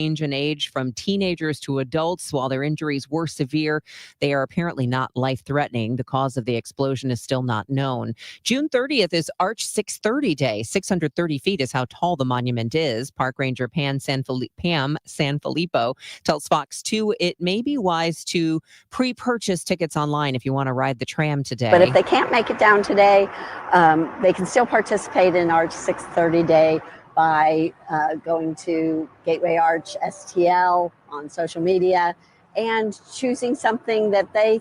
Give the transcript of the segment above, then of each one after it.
range in age from teenagers to adults. While their injuries were severe, they are apparently not life-threatening. The cause of the explosion is still not known. June 30th is Arch 630 Day. 630 feet is how tall the monument is. Park Ranger Pam Sanfilippo tells Fox 2 it may be wise to pre-purchase tickets online if you want to ride the tram today. But if they can't make it down today, they can still participate in Arch 630 Day by going to Gateway Arch STL on social media and choosing something that they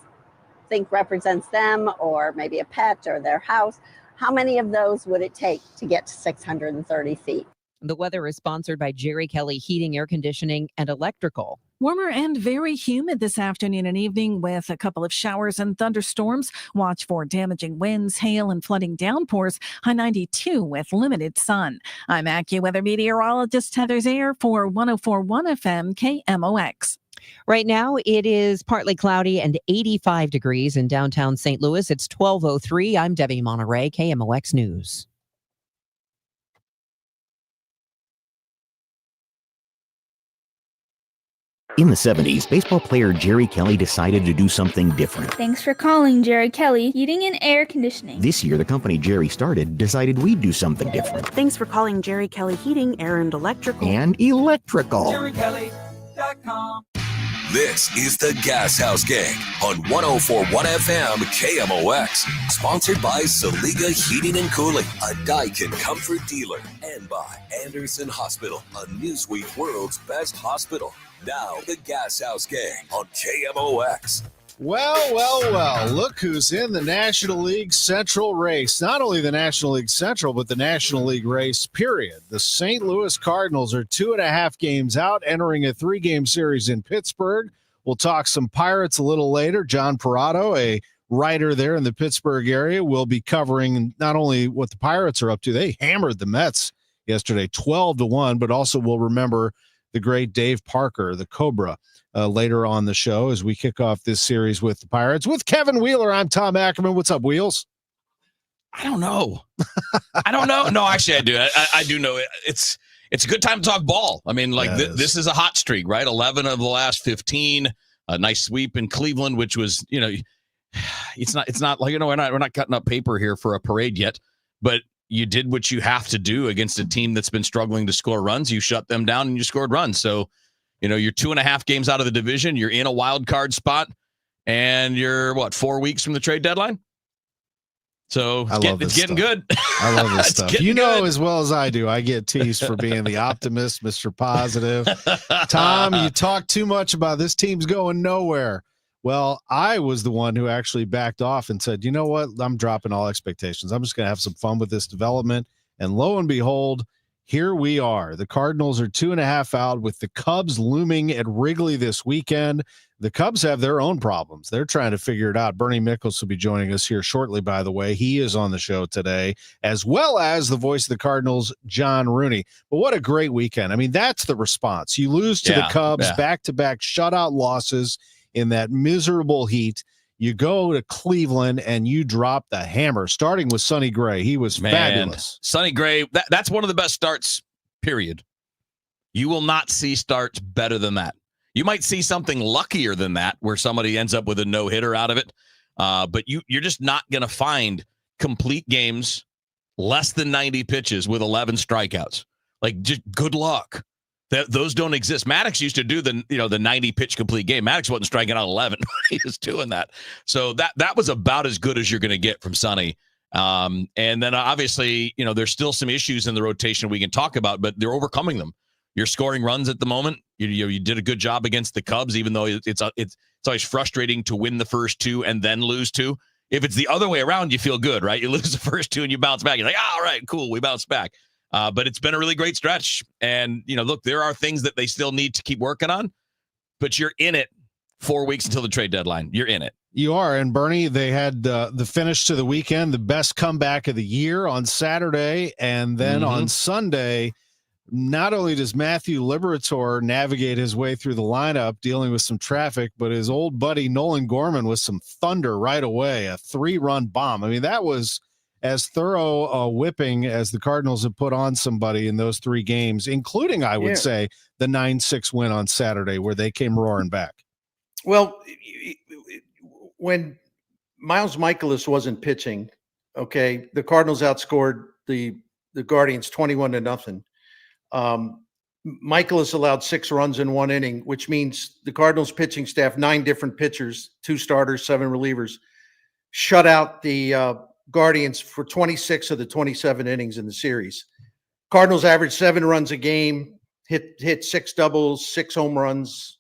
think represents them, or maybe a pet or their house. How many of those would it take to get to 630 feet? The weather is sponsored by Jerry Kelly Heating, Air Conditioning, and Electrical. Warmer and very humid this afternoon and evening with a couple of showers and thunderstorms. Watch for damaging winds, hail, and flooding downpours. High 92 with limited sun. I'm AccuWeather meteorologist Heather Zayer for 104.1 FM KMOX. Right now, it is partly cloudy and 85 degrees in downtown St. Louis. It's 12:03. I'm Debbie Monterey, KMOX News. In the 70s, baseball player Jerry Kelly decided to do something different. Thanks for calling Jerry Kelly Heating and Air Conditioning. This year, the company Jerry started decided we'd do something different. Thanks for calling Jerry Kelly Heating, Air, and Electrical. And electrical. JerryKelly.com. This is the Gashouse Gang on 104.1 FM KMOX. Sponsored by Saliga Heating and Cooling, a Daikin comfort dealer. And by Anderson Hospital, a Newsweek World's Best Hospital. Now, the Gashouse Gang on KMOX. Well, look who's in the National League Central race. Not only the National League Central, but the National League race, period. The St. Louis Cardinals are 2.5 games out, entering a 3-game series in Pittsburgh. We'll talk some Pirates a little later. John Parado, a writer there in the Pittsburgh area, will be covering not only what the Pirates are up to. They hammered the Mets yesterday, 12-1, but also we'll remember the great Dave Parker, the Cobra, later on the show as we kick off this series with the Pirates. With Kevin Wheeler, I'm Tom Ackerman. What's up, Wheels? I don't know. No, actually, I do. I do know. It's a good time to talk ball. I mean, like this is a hot streak, right? 11 of the last 15. A nice sweep in Cleveland, which was, it's not like, we're not cutting up paper here for a parade yet, but you did what you have to do against a team that's been struggling to score runs. You shut them down and you scored runs. So, you're 2.5 games out of the division. You're in a wild card spot, and you're 4 weeks from the trade deadline. So it's getting good. I love this stuff. As well as I do, I get teased for being the optimist, Mr. Positive. Tom, you talk too much about this team's going nowhere. Well, I was the one who actually backed off and said, you know what? I'm dropping all expectations. I'm just going to have some fun with this development. And lo and behold, here we are. The Cardinals are 2.5 out with the Cubs looming at Wrigley this weekend. The Cubs have their own problems. They're trying to figure it out. Bernie Mickels will be joining us here shortly, by the way. He is on the show today, as well as the voice of the Cardinals, John Rooney. But what a great weekend. I mean, that's the response. You lose to the Cubs, back-to-back shutout losses in that miserable heat. You go to Cleveland and you drop the hammer, starting with Sonny Gray. He was fabulous. Sonny Gray, that's one of the best starts, period. You will not see starts better than that. You might see something luckier than that where somebody ends up with a no-hitter out of it. But you're just not going to find complete games less than 90 pitches with 11 strikeouts. Like, just good luck. Those don't exist. Maddox used to do the 90 pitch complete game. Maddox wasn't striking out 11. He was doing that. So that was about as good as you're going to get from Sonny. And then obviously, there's still some issues in the rotation we can talk about, but they're overcoming them. You're scoring runs at the moment. You did a good job against the Cubs, even though it's always frustrating to win the first 2 and then lose 2. If it's the other way around, you feel good, right? You lose the first 2 and you bounce back. You're like, all right, cool, we bounce back. But it's been a really great stretch. And, look, there are things that they still need to keep working on, but you're in it 4 weeks until the trade deadline. You're in it. You are. And Bernie, they had the finish to the weekend, the best comeback of the year on Saturday. And then on Sunday, not only does Matthew Liberatore navigate his way through the lineup, dealing with some traffic, but his old buddy Nolan Gorman with some thunder right away, a 3-run bomb. I mean, that was as thorough a whipping as the Cardinals have put on somebody in those 3 games, including, I would say, the 9-6 win on Saturday where they came roaring back. Well, when Miles Michaelis wasn't pitching, okay, the Cardinals outscored the Guardians 21-0. Michaelis allowed 6 runs in 1 inning, which means the Cardinals pitching staff, 9 different pitchers, 2 starters, 7 relievers, shut out the Guardians for 26 of the 27 innings in the series. Cardinals averaged 7 runs a game, hit 6 doubles, 6 home runs.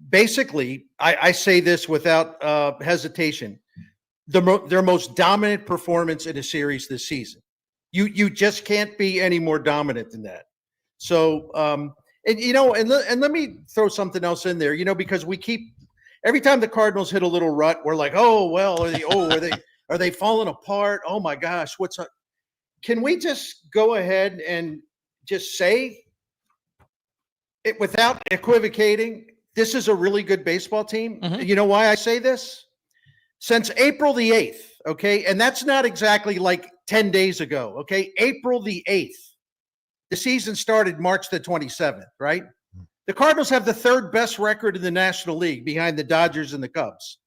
Basically, I say this without hesitation, their most dominant performance in a series this season. You just can't be any more dominant than that. So, and let me throw something else in there, because we keep, every time the Cardinals hit a little rut, we're like, oh, well, are they falling apart? Oh my gosh, what's up? Can we just go ahead and just say it without equivocating? This is a really good baseball team. Mm-hmm. You know why I say this? Since April the 8th, okay, and that's not exactly like 10 days ago, okay? April the 8th. The season started March the 27th, right? The Cardinals have the 3rd best record in the National League behind the Dodgers and the Cubs.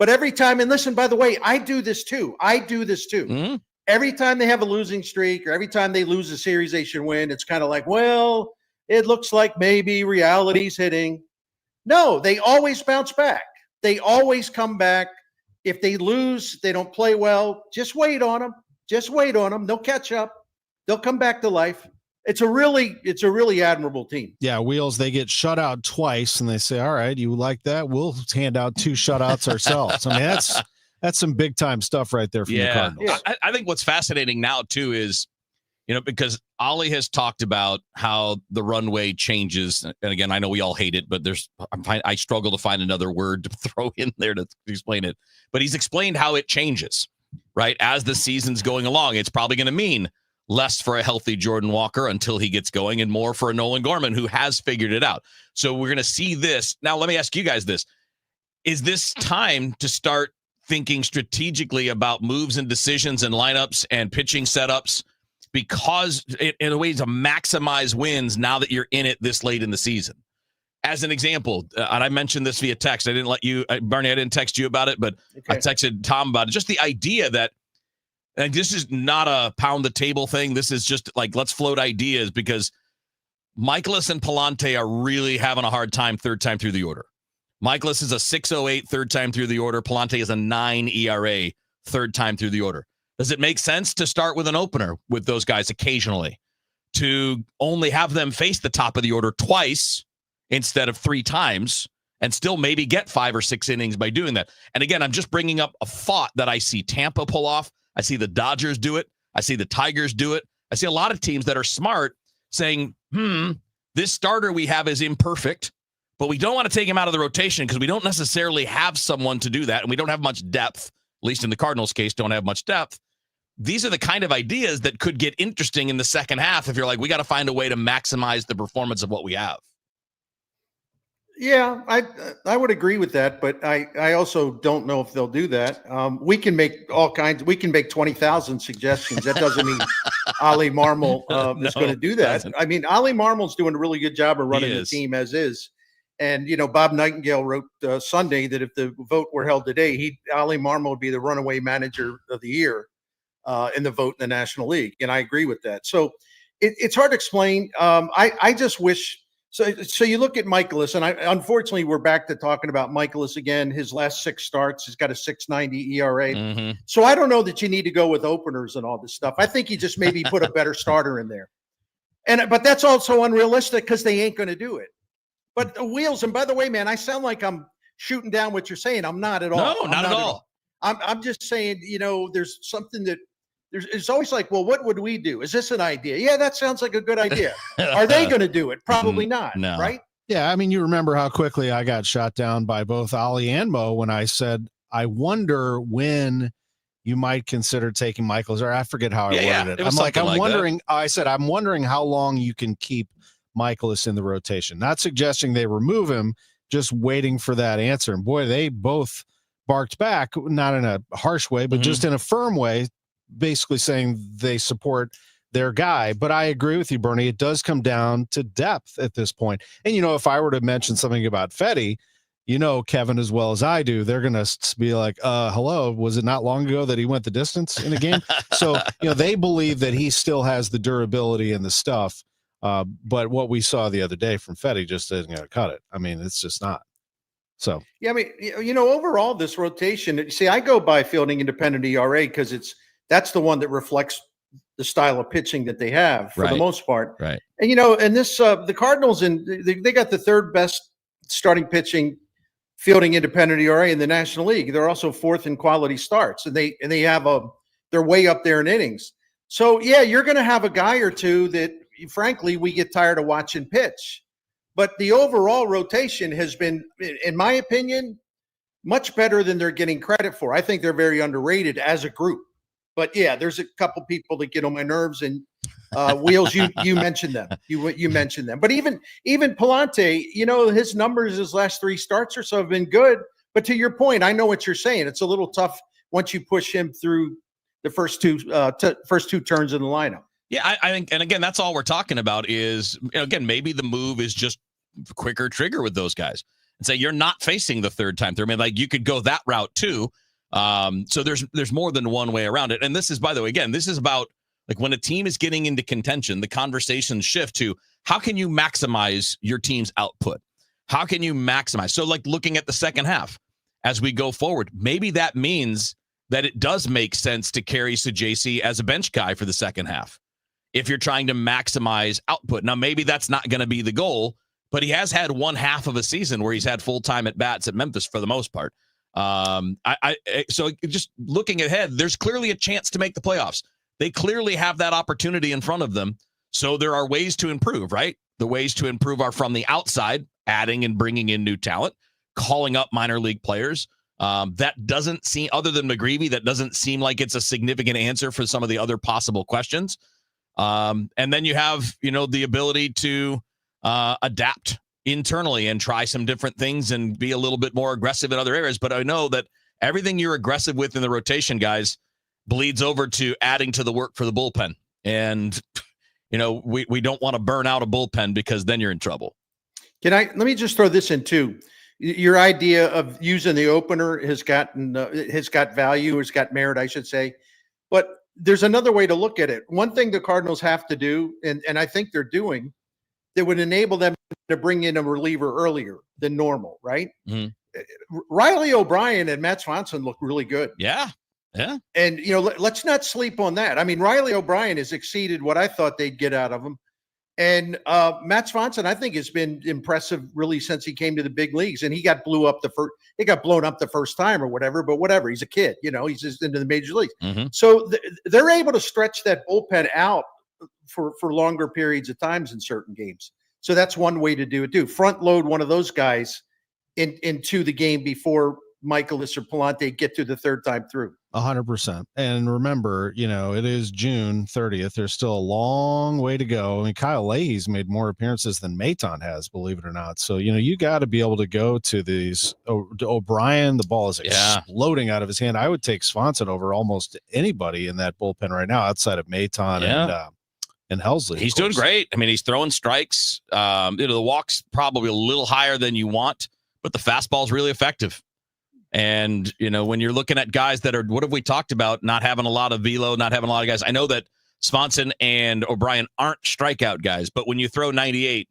But every time, and listen, by the way, I do this too. Mm-hmm. Every time they have a losing streak or every time they lose a series they should win, it's kind of like, well, it looks like maybe reality's hitting. No, they always bounce back. They always come back. If they lose, they don't play well. Just wait on them. They'll catch up. They'll come back to life. It's a really admirable team. Yeah, Wheels, they get shut out twice and they say, all right, you like that? We'll hand out 2 shutouts ourselves. I mean, that's some big time stuff right there from the Cardinals. Yeah. I think what's fascinating now too is, because Ollie has talked about how the runway changes. And again, I know we all hate it, but I struggle to find another word to throw in there to explain it. But he's explained how it changes, right? As the season's going along, it's probably going to mean less for a healthy Jordan Walker until he gets going and more for a Nolan Gorman who has figured it out. So we're going to see this. Now, let me ask you guys this. Is this time to start thinking strategically about moves and decisions and lineups and pitching setups because in a way to maximize wins now that you're in it this late in the season? As an example, and I mentioned this via text. I didn't let you, Barney, I didn't text you about it, but I texted Tom about it. Just the idea that, and this is not a pound the table thing. This is just like, let's float ideas because Michaelis and Palante are really having a hard time 3rd time through the order. Michaelis is a 6.08 3rd time through the order. Palante is a 9 ERA 3rd time through the order. Does it make sense to start with an opener with those guys occasionally, to only have them face the top of the order twice instead of 3 times and still maybe get 5 or 6 innings by doing that? And again, I'm just bringing up a thought that I see Tampa pull off. I see the Dodgers do it. I see the Tigers do it. I see a lot of teams that are smart saying, this starter we have is imperfect, but we don't want to take him out of the rotation because we don't necessarily have someone to do that, and we don't have much depth, at least in the Cardinals' case, don't have much depth. These are the kind of ideas that could get interesting in the second half if you're like, we got to find a way to maximize the performance of what we have. Yeah, I would agree with that, but I also don't know if they'll do that. We can make we can make 20,000 suggestions. That doesn't mean Ollie Marmol is going to do that. I mean, Ollie Marmol's doing a really good job of running the team as is. And, Bob Nightingale wrote Sunday that if the vote were held today, Ollie Marmol would be the runaway manager of the year in the vote in the National League. And I agree with that. So it's hard to explain. I just wish. So you look at Michaelis, and unfortunately we're back to talking about Michaelis again. His last 6 starts, he's got a 6.90 ERA. Mm-hmm. So I don't know that you need to go with openers and all this stuff. I think you just maybe put a better starter in there. But that's also unrealistic because they ain't going to do it. But the Wheels, and by the way, man, I sound like I'm shooting down what you're saying. I'm not at all. No, not at all. I'm just saying, there's something that it's always like, well, what would we do? Is this an idea? Yeah, that sounds like a good idea. Are they going to do it? Probably not. No. Right? Yeah, I mean, you remember how quickly I got shot down by both Ollie and Mo when I said, I wonder when you might consider taking Michaelis, or I forget how I worded it. I'm wondering how long you can keep Michaelis in the rotation. Not suggesting they remove him, just waiting for that answer. And boy, they both barked back, not in a harsh way, but just in a firm way, basically saying they support their guy. But I agree with you, Bernie. It does come down to depth at this point. And, if I were to mention something about Fetty, Kevin, as well as I do, they're going to be like, hello, was it not long ago that he went the distance in a game? So, they believe that he still has the durability and the stuff. But what we saw the other day from Fetty just isn't going to cut it. I mean, it's just not. So, yeah, I mean, overall, this rotation, see, I go by fielding independent ERA because that's the one that reflects the style of pitching that they have for the most part. Right. And, and this, the Cardinals, they got the third best starting pitching fielding independent ERA in the National League. They're also fourth in quality starts, and they have they're way up there in innings. So yeah, you're going to have a guy or two that, frankly, we get tired of watching pitch. But the overall rotation has been, in my opinion, much better than they're getting credit for. I think they're very underrated as a group. But yeah, there's a couple people that get on my nerves, and Wheels, you mentioned them. You mentioned them. But even Palante, his numbers his last 3 starts or so have been good. But to your point, I know what you're saying. It's a little tough once you push him through the first two turns in the lineup. Yeah, I think, and again, that's all we're talking about is, again, maybe the move is just quicker trigger with those guys and say you're not facing the third time through. I mean, like, you could go that route too. So there's more than one way around it. And this is, by the way, again, this is about, like, when a team is getting into contention, the conversations shift to how can you maximize your team's output? How can you maximize? So, like, looking at the second half as we go forward, maybe that means that it does make sense to carry Sajasi as a bench guy for the second half if you're trying to maximize output. Now, maybe that's not going to be the goal, but he has had one half of a season where he's had full-time at-bats at Memphis for the most part. So just looking ahead, there's clearly a chance to make the playoffs. They clearly have that opportunity in front of them. So there are ways to improve, right? The ways to improve are from the outside, adding and bringing in new talent, calling up minor league players. That doesn't seem, other than McGreevy, that doesn't seem like it's a significant answer for some of the other possible questions. And then you have, the ability to adapt internally and try some different things and be a little bit more aggressive in other areas. But I know that everything you're aggressive with in the rotation, guys, bleeds over to adding to the work for the bullpen. And, we don't want to burn out a bullpen because then you're in trouble. Let me just throw this in too. Your idea of using the opener has got value, has got merit, I should say. But there's another way to look at it. One thing the Cardinals have to do, and I think they're doing, that would enable them to bring in a reliever earlier than normal, right? Mm-hmm. Riley O'Brien and Matt Swanson look really good. Yeah. And, let's not sleep on that. I mean, Riley O'Brien has exceeded what I thought they'd get out of him. And Matt Swanson, I think, has been impressive really since he came to the big leagues. And he got blown up the first time or whatever, but whatever. He's a kid, he's just into the major leagues. Mm-hmm. So they're able to stretch that bullpen out for longer periods of times in certain games. So that's one way to do it too. Front load one of those guys into the game before Michaelis or Palante get to the third time through. 100%. And remember, it is June 30th. There's still a long way to go. I mean, Kyle Leahy's made more appearances than Maton has, believe it or not. So, you got to be able to go to these. O'Brien, the ball is exploding out of his hand. I would take Swanson over almost anybody in that bullpen right now outside of Maton and Helsley. He's doing great. I mean, he's throwing strikes. The walk's probably a little higher than you want, but the fastball's really effective. And, when you're looking at guys that are, what have we talked about? Not having a lot of velo, not having a lot of guys. I know that Swanson and O'Brien aren't strikeout guys, but when you throw 98,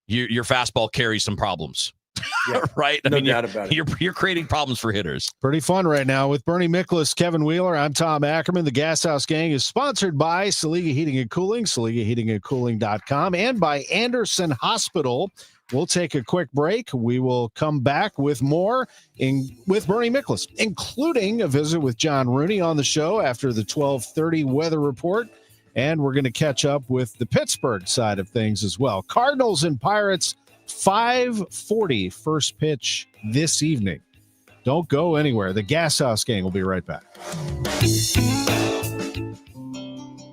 your fastball carries some problems. Yeah, right? No doubt about it. You're creating problems for hitters. Pretty fun right now with Bernie Miklasz, Kevin Wheeler. I'm Tom Ackerman. The Gashouse Gang is sponsored by Saliga Heating and Cooling, SaligaHeatingandCooling.com, and by Anderson Hospital. We'll take a quick break. We will come back with more with Bernie Miklasz, including a visit with John Rooney on the show after the 12:30 weather report. And we're going to catch up with the Pittsburgh side of things as well. Cardinals and Pirates, 5:40 first pitch this evening. Don't go anywhere. The Gashouse Gang will be right back.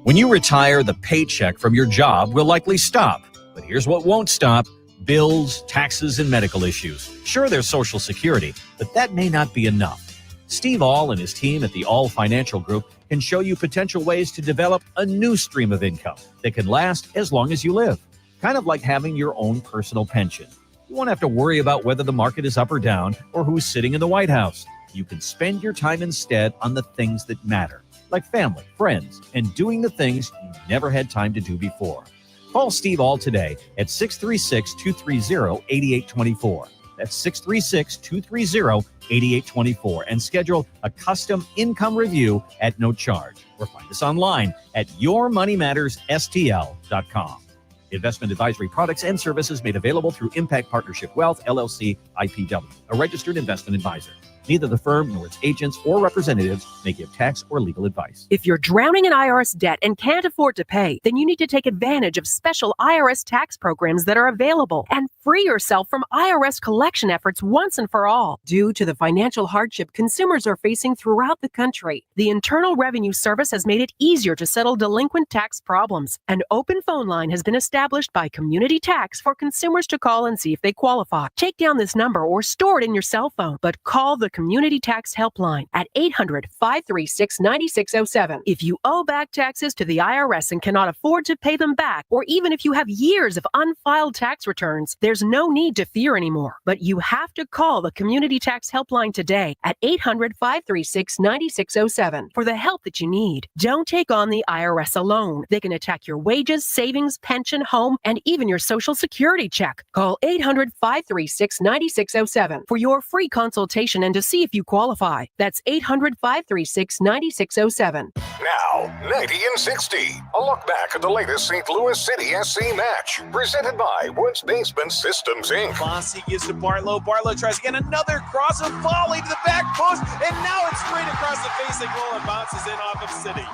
When you retire, the paycheck from your job will likely stop. But here's what won't stop: bills, taxes, and medical issues. Sure, there's Social Security, but that may not be enough. Steve All and his team at the All Financial Group can show you potential ways to develop a new stream of income that can last as long as you live. Kind of like having your own personal pension. You won't have to worry about whether the market is up or down or who's sitting in the White House. You can spend your time instead on the things that matter, like family, friends, and doing the things you never had time to do before. Call Steve All today at 636-230-8824. That's 636-230-8824 and schedule a custom income review at no charge. Or find us online at yourmoneymattersstl.com. Investment advisory products and services made available through Impact Partnership Wealth, LLC, IPW, a registered investment advisor. Neither the firm nor its agents or representatives may give tax or legal advice. If you're drowning in IRS debt and can't afford to pay, then you need to take advantage of special IRS tax programs that are available and free yourself from IRS collection efforts once and for all. Due to the financial hardship consumers are facing throughout the country, the Internal Revenue Service has made it easier to settle delinquent tax problems. An open phone line has been established by Community Tax for consumers to call and see if they qualify. Take down this number or store it in your cell phone, but call the Community Tax Helpline at 800-536-9607. If you owe back taxes to the IRS and cannot afford to pay them back, or even if you have years of unfiled tax returns, there's no need to fear anymore. But you have to call the Community Tax Helpline today at 800-536-9607 for the help that you need. Don't take on the IRS alone. They can attack your wages, savings, pension, home, and even your Social Security check. Call 800-536-9607 for your free consultation and to see if you qualify. That's 800-536-9607. Now, 90 and 60. A look back at the latest St. Louis City SC match. Presented by Woods Basement Systems, Inc. Fossey gives to Barlow. Barlow tries again. Another cross of volley to the back post. And now it's straight across the facing goal and bounces in off of City.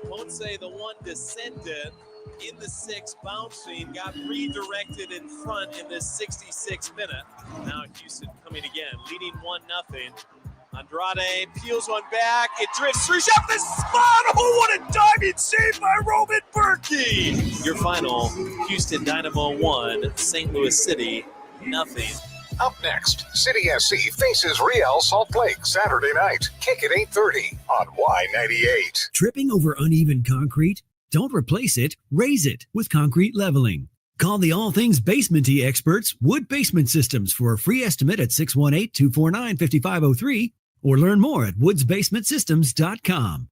Won't say the one descendant in the sixth, bouncing, got redirected in front in the 66th minute. Now Houston coming again, leading 1-0. Andrade peels one back. It drifts through. Shot the spot. Oh, what a diving save by Roman Berkey. Your final, Houston Dynamo 1, St. Louis City 0. Up next, City SC faces Real Salt Lake Saturday night. Kick at 8:30 on Y98. Tripping over uneven concrete? Don't replace it, raise it with concrete leveling. Call the all things basement-y experts, Wood Basement Systems, for a free estimate at 618-249-5503 or learn more at woodsbasementsystems.com.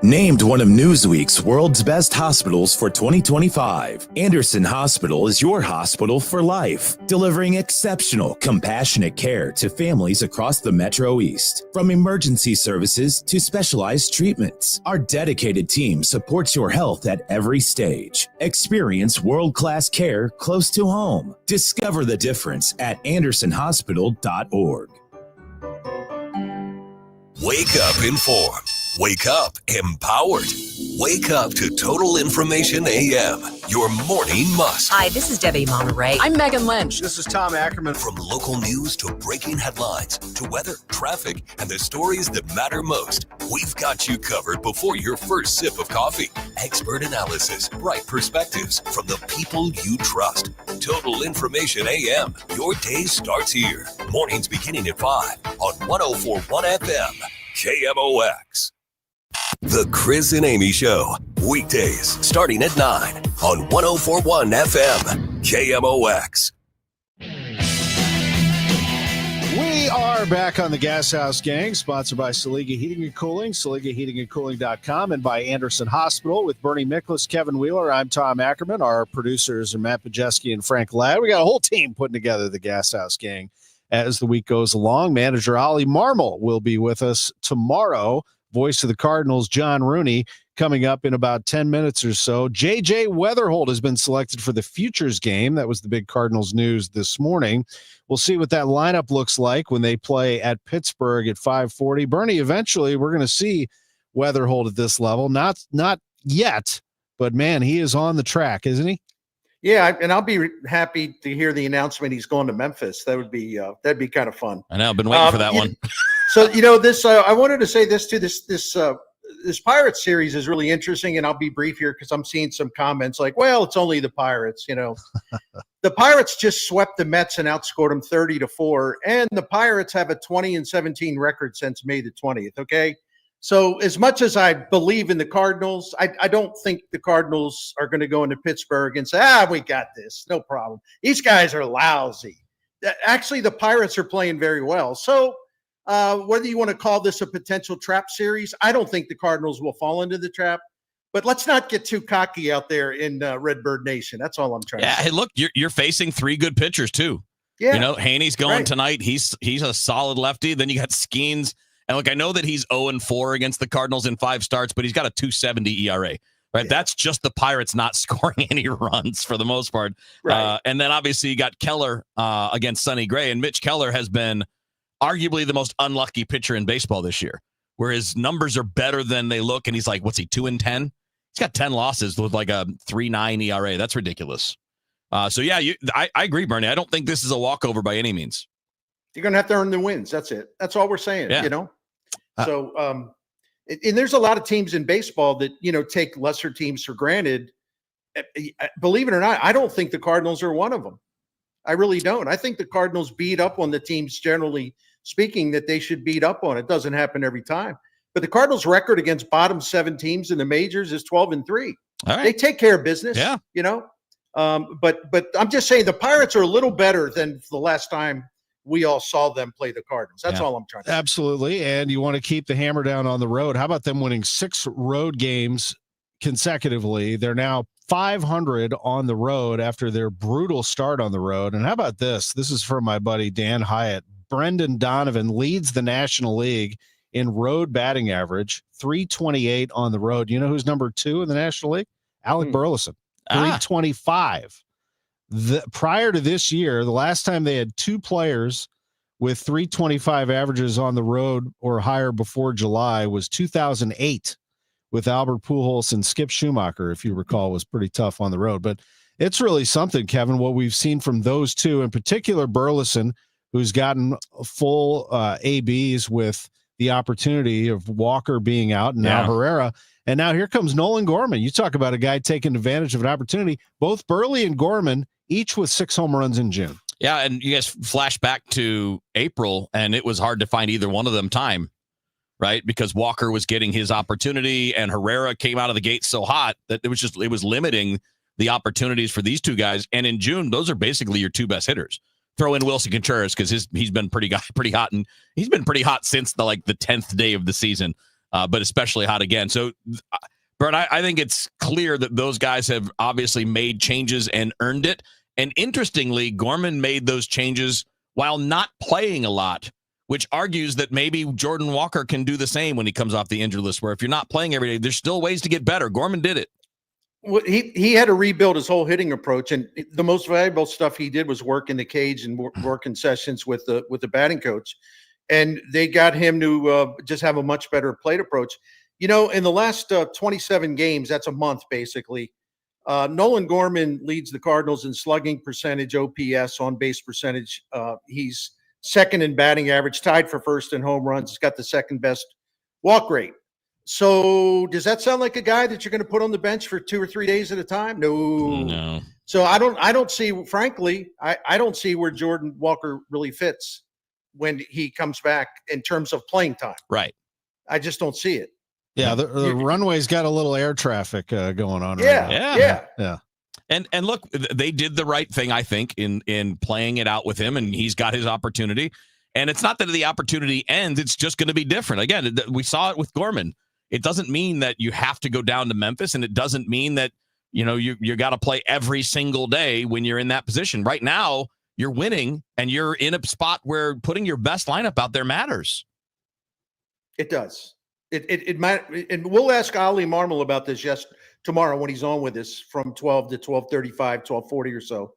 Named one of Newsweek's World's Best Hospitals for 2025, Anderson Hospital is your hospital for life, delivering exceptional, compassionate care to families across the Metro East. From emergency services to specialized treatments, our dedicated team supports your health at every stage. Experience world-class care close to home. Discover the difference at andersonhospital.org. Wake up informed. Wake up empowered. Wake up to Total Information AM, your morning must. Hi, this is Debbie Monterey. I'm Megan Lynch. This is Tom Ackerman. From local news to breaking headlines to weather, traffic, and the stories that matter most, we've got you covered before your first sip of coffee. Expert analysis, bright perspectives from the people you trust. Total Information AM, your day starts here. Mornings beginning at 5 on 104.1 FM, KMOX. The Chris and Amy Show, weekdays starting at 9 on 104.1 FM, KMOX. We are back on the Gashouse Gang, sponsored by Saliga Heating and Cooling, SaligaHeatingandCooling.com, and by Anderson Hospital. With Bernie Miklasz, Kevin Wheeler, I'm Tom Ackerman. Our producers are Matt Pajeski and Frank Ladd. We got a whole team putting together the Gashouse Gang as the week goes along. Manager Ollie Marmol will be with us tomorrow. Voice of the Cardinals, John Rooney, coming up in about 10 minutes or so. J.J. Weatherholt has been selected for the Futures game. That was the big Cardinals news this morning. We'll see what that lineup looks like when they play at Pittsburgh at 5:40. Bernie, eventually we're going to see Weatherholt at this level. Not yet, but man, he is on the track, isn't he? Yeah, and I'll be happy to hear the announcement he's going to Memphis. That'd be kind of fun. I know. I've been waiting for that one. So, this, I wanted to say this too, this Pirates series is really interesting, and I'll be brief here because I'm seeing some comments like, well, it's only the Pirates, The Pirates just swept the Mets and outscored them 30-4, and the Pirates have a 20-17 record since May the 20th. Okay, so as much as I believe in the Cardinals, I don't think the Cardinals are going to go into Pittsburgh and say, we got this, no problem. These guys are lousy. Actually, the Pirates are playing very well. So whether you want to call this a potential trap series, I don't think the Cardinals will fall into the trap. But let's not get too cocky out there in Redbird Nation. That's all I'm trying to say. Hey, look, you're facing three good pitchers too. Yeah. You know, Haney's going tonight. He's a solid lefty. Then you got Skeens. And look, I know that he's 0-4 against the Cardinals in 5 starts, but he's got a 2.70 ERA. Right? Yeah. That's just the Pirates not scoring any runs for the most part. Right. And then obviously you got Keller against Sonny Gray. And Mitch Keller has been arguably the most unlucky pitcher in baseball this year, where his numbers are better than they look. And he's like, what's he, 2-10? He's got 10 losses with like a 3.9 ERA. That's ridiculous. So, yeah, I agree, Bernie. I don't think this is a walkover by any means. You're going to have to earn the wins. That's it. That's all we're saying, Yeah. you know? So, and there's a lot of teams in baseball that, take lesser teams for granted. Believe it or not, I don't think the Cardinals are one of them. I really don't. I think the Cardinals beat up on the teams, generally speaking, that they should beat up on. It doesn't happen every time. But the Cardinals' record against bottom 7 teams in the majors is 12-3. All right. They take care of business. Yeah. But I'm just saying the Pirates are a little better than the last time we all saw them play the Cardinals. That's all I'm trying to say. Absolutely. And you want to keep the hammer down on the road. How about them winning 6 road games consecutively? They're now 500 on the road after their brutal start on the road. And how about this? This is from my buddy Dan Hyatt. Brendan Donovan leads the National League in road batting average, 328 on the road. You know who's number 2 in the National League? Alec Burleson, 325. Prior to this year, the last time they had 2 players with 325 averages on the road or higher before July was 2008 with Albert Pujols and Skip Schumacher, if you recall, was pretty tough on the road. But it's really something, Kevin, what we've seen from those two, in particular Burleson, who's gotten full ABs with the opportunity of Walker being out and now Herrera. And now here comes Nolan Gorman. You talk about a guy taking advantage of an opportunity. Both Burley and Gorman, each with 6 home runs in June. Yeah, and you guys flash back to April, and it was hard to find either one of them time, right? Because Walker was getting his opportunity, and Herrera came out of the gate so hot that it was limiting the opportunities for these two guys. And in June, those are basically your 2 best hitters. Throw in Wilson Contreras because he's been pretty hot, and he's been pretty hot since the 10th day of the season, but especially hot again. So, Bert, I think it's clear that those guys have obviously made changes and earned it. And interestingly, Gorman made those changes while not playing a lot, which argues that maybe Jordan Walker can do the same when he comes off the injured list, where if you're not playing every day, there's still ways to get better. Gorman did it. Well, he had to rebuild his whole hitting approach, and the most valuable stuff he did was work in the cage and work in sessions with the batting coach, and they got him to just have a much better plate approach. In the last 27 games, that's a month basically. Nolan Gorman leads the Cardinals in slugging percentage, OPS, on base percentage. He's second in batting average, tied for first in home runs. He's got the second best walk rate. So does that sound like a guy that you're going to put on the bench for 2 or 3 days at a time? No. So I don't see, frankly, I don't see where Jordan Walker really fits when he comes back in terms of playing time. Right. I just don't see it. Yeah, the runway's got a little air traffic going on. Yeah. And look, they did the right thing, I think, in playing it out with him, and he's got his opportunity. And it's not that the opportunity ends; it's just going to be different. Again, we saw it with Gorman. It doesn't mean that you have to go down to Memphis, and it doesn't mean that you got to play every single day when you're in that position. Right now, you're winning, and you're in a spot where putting your best lineup out there matters. It does. It might, and we'll ask Ali Marmol about this tomorrow when he's on with us from 12 to 12:35, 12:40 or so.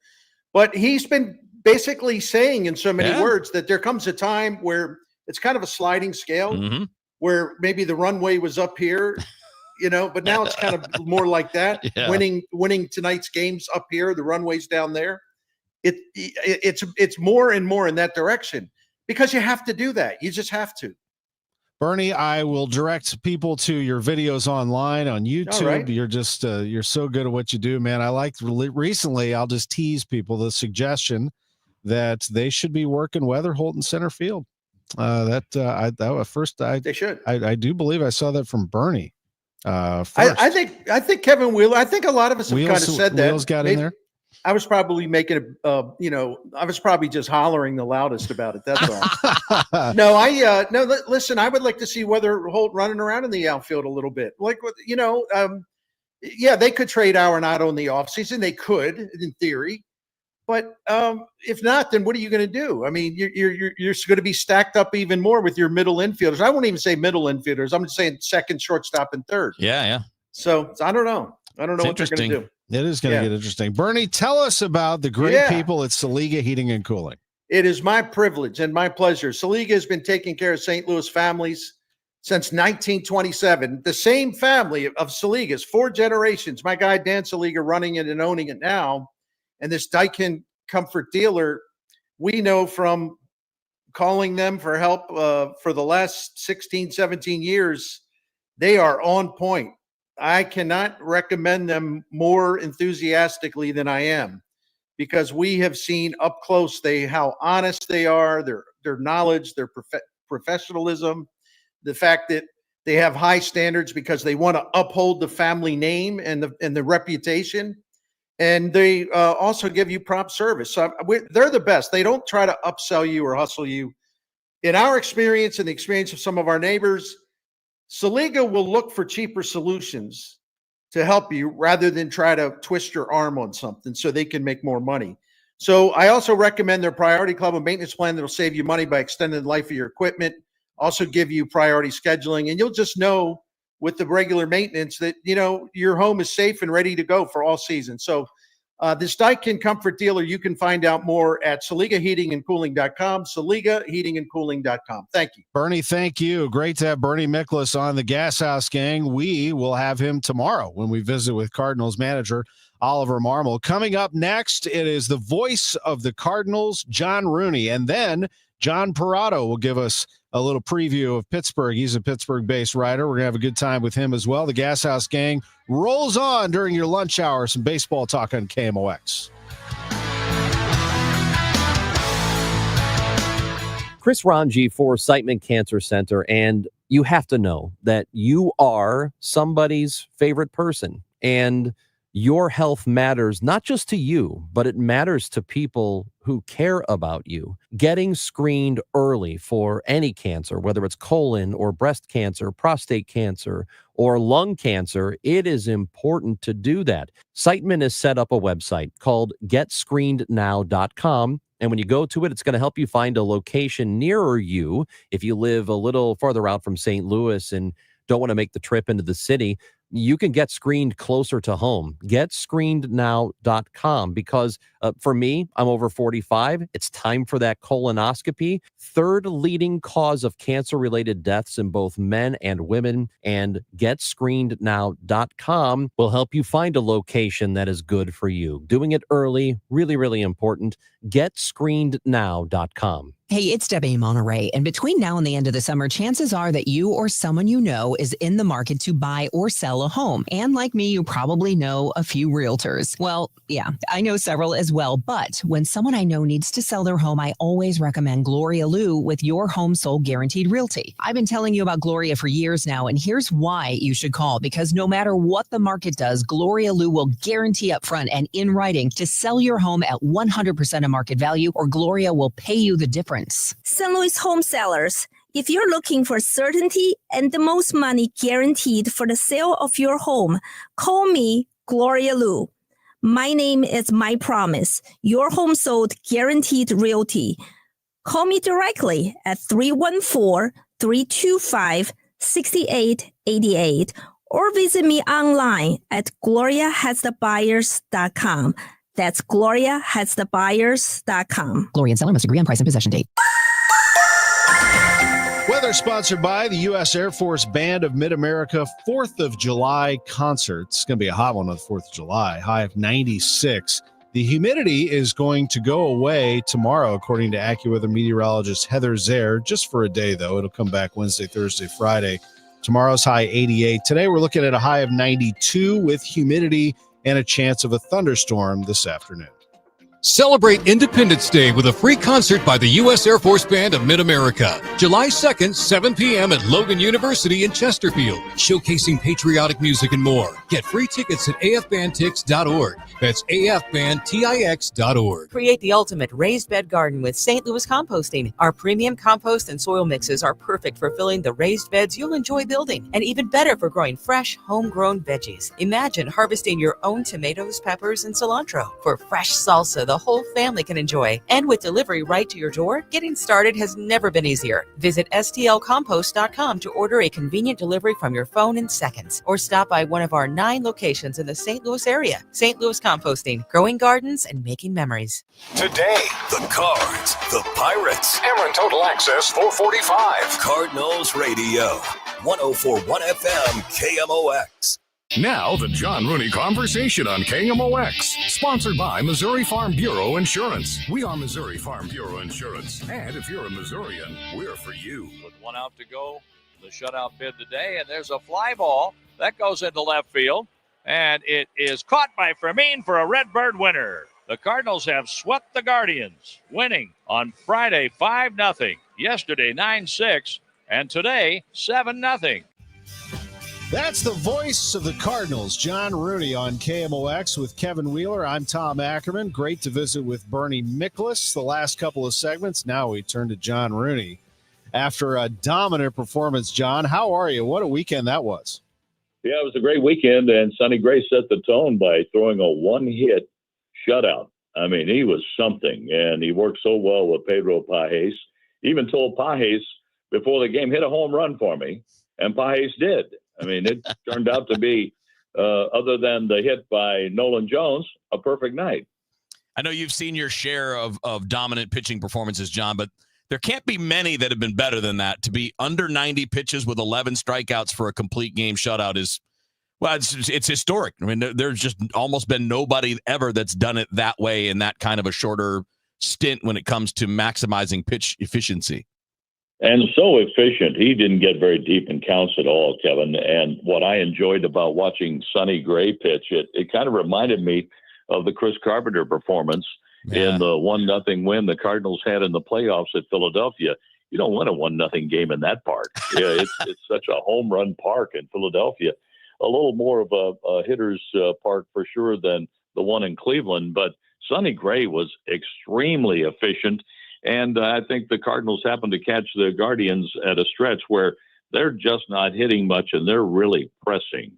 But he's been basically saying in so many words that there comes a time where it's kind of a sliding scale, where maybe the runway was up here, but now it's kind of more like that. Yeah. Winning tonight's games up here, the runway's down there. It's more and more in that direction because you have to do that. You just have to. Bernie, I will direct people to your videos online on YouTube. Right. You're just you're so good at what you do, man. I liked recently. I'll just tease people the suggestion that they should be working Weatherholt in center field. They should. I do believe I saw that from Bernie. I think Kevin Wheeler. I think a lot of us have kind of said that. Wheels got in there. I was probably making I was probably just hollering the loudest about it. That's all. Listen, I would like to see Weatherholt running around in the outfield a little bit. They could trade Arenado in the offseason. They could, in theory. But if not, then what are you going to do? I mean, you're going to be stacked up even more with your middle infielders. I won't even say middle infielders. I'm just saying second, shortstop, and third. Yeah. So I don't know. I don't know what they're going to do. It is going to get interesting. Bernie, tell us about the great people at Saliga Heating and Cooling. It is my privilege and my pleasure. Saliga has been taking care of St. Louis families since 1927. The same family of Saligas, 4 generations. My guy, Dan Saliga, running it and owning it now. And this Daikin Comfort dealer, we know from calling them for help for the last 16, 17 years, they are on point. I cannot recommend them more enthusiastically than I am, because we have seen up close how honest they are, their knowledge, their professionalism, the fact that they have high standards because they want to uphold the family name and the reputation. And they also give you prompt service. So they're the best. They don't try to upsell you or hustle you. In our experience and the experience of some of our neighbors, Saliga will look for cheaper solutions to help you rather than try to twist your arm on something so they can make more money. So I also recommend their Priority Club, a maintenance plan that will save you money by extending the life of your equipment, also give you priority scheduling, and you'll just know with the regular maintenance that, your home is safe and ready to go for all seasons. So this Daikin Comfort dealer, you can find out more at SaligaHeatingandCooling.com, SaligaHeatingandCooling.com. Thank you. Bernie, thank you. Great to have Bernie Miklas on the Gashouse Gang. We will have him tomorrow when we visit with Cardinals manager Oliver Marmol. Coming up next, it is the voice of the Cardinals, John Rooney, and then John Parado will give us a little preview of Pittsburgh. He's a Pittsburgh-based writer. We're going to have a good time with him as well. The Gashouse Gang rolls on during your lunch hour. Some baseball talk on KMOX. Chris Ranji for Siteman Cancer Center, and you have to know that you are somebody's favorite person, and your health matters not just to you, but it matters to people who care about you. Getting screened early for any cancer, whether it's colon or breast cancer, prostate cancer, or lung cancer, it is important to do that. Siteman has set up a website called GetScreenedNow.com. And when you go to it, it's going to help you find a location nearer you. If you live a little farther out from St. Louis and don't want to make the trip into the city, you can get screened closer to home. GetScreenedNow.com, because for me, I'm over 45. It's time for that colonoscopy. 3rd leading cause of cancer-related deaths in both men and women. And GetScreenedNow.com will help you find a location that is good for you. Doing it early, really, really important. GetScreenedNow.com. Hey, it's Debbie Monterey, and between now and the end of the summer, chances are that you or someone you know is in the market to buy or sell a home. And like me, you probably know a few realtors. Well, yeah, I know several as well, but when someone I know needs to sell their home, I always recommend Gloria Liu with Your Home Sold Guaranteed Realty. I've been telling you about Gloria for years now, and here's why you should call, because no matter what the market does, Gloria Liu will guarantee up front and in writing to sell your home at 100% of market value, or Gloria will pay you the difference. St. Louis home sellers, if you're looking for certainty and the most money guaranteed for the sale of your home, call me, Gloria Liu. My name is My Promise, Your Home Sold Guaranteed Realty. Call me directly at 314-325-6888 or visit me online at GloriaHasTheBuyers.com. That's GloriaHasTheBuyers.com. Gloria and seller must agree on price and possession date. Weather sponsored by the U.S. Air Force Band of Mid-America 4th of July concert. It's going to be a hot one on the 4th of July. High of 96. The humidity is going to go away tomorrow, according to AccuWeather meteorologist Heather Zaire, just for a day, though. It'll come back Wednesday, Thursday, Friday. Tomorrow's high 88. Today, we're looking at a high of 92 with humidity and a chance of a thunderstorm this afternoon. Celebrate Independence Day with a free concert by the U.S. Air Force Band of Mid-America. July 2nd, 7 p.m. at Logan University in Chesterfield, showcasing patriotic music and more. Get free tickets at afbandtix.org. That's afbandtix.org. Create the ultimate raised bed garden with St. Louis Composting. Our premium compost and soil mixes are perfect for filling the raised beds you'll enjoy building, and even better for growing fresh, homegrown veggies. Imagine harvesting your own tomatoes, peppers, and cilantro for fresh salsa the whole family can enjoy. And with delivery right to your door, getting started has never been easier. Visit stlcompost.com to order a convenient delivery from your phone in seconds, or stop by one of our 9 locations in the St. Louis area. St. Louis Composting, growing gardens and making memories. Today, The Cards, the Pirates, Cameron Total Access 445. Cardinals Radio, 104.1 FM, KMOX. Now, the John Rooney Conversation on KMOX. Sponsored by Missouri Farm Bureau Insurance. We are Missouri Farm Bureau Insurance. And if you're a Missourian, we're for you. With 1 out to go, the shutout bid today, and there's a fly ball that goes into left field, and it is caught by Fermin for a Redbird winner. The Cardinals have swept the Guardians, winning on Friday 5-0, yesterday 9-6, and today 7-0. That's the voice of the Cardinals, John Rooney on KMOX with Kevin Wheeler. I'm Tom Ackerman. Great to visit with Bernie Miklasz the last couple of segments. Now we turn to John Rooney. After a dominant performance, John, how are you? What a weekend that was. Yeah, it was a great weekend, and Sonny Gray set the tone by throwing a one-hit shutout. I mean, he was something, and he worked so well with Pedro Pajes. Even told Pajes before the game, hit a home run for me, and Pajes did. I mean, it turned out to be, other than the hit by Nolan Jones, a perfect night. I know you've seen your share of dominant pitching performances, John, but there can't be many that have been better than that. To be under 90 pitches with 11 strikeouts for a complete game shutout is, well, it's historic. I mean, there's just almost been nobody ever that's done it that way in that kind of a shorter stint when it comes to maximizing pitch efficiency. And so efficient. He didn't get very deep in counts at all, Kevin. And what I enjoyed about watching Sonny Gray pitch, it kind of reminded me of the Chris Carpenter performance in the 1-0 win the Cardinals had in the playoffs at Philadelphia. You don't win a 1-0 game in that park. Yeah, it's such a home run park in Philadelphia. A little more of a hitter's park for sure than the one in Cleveland. But Sonny Gray was extremely efficient. And I think the Cardinals happened to catch the Guardians at a stretch where they're just not hitting much and they're really pressing.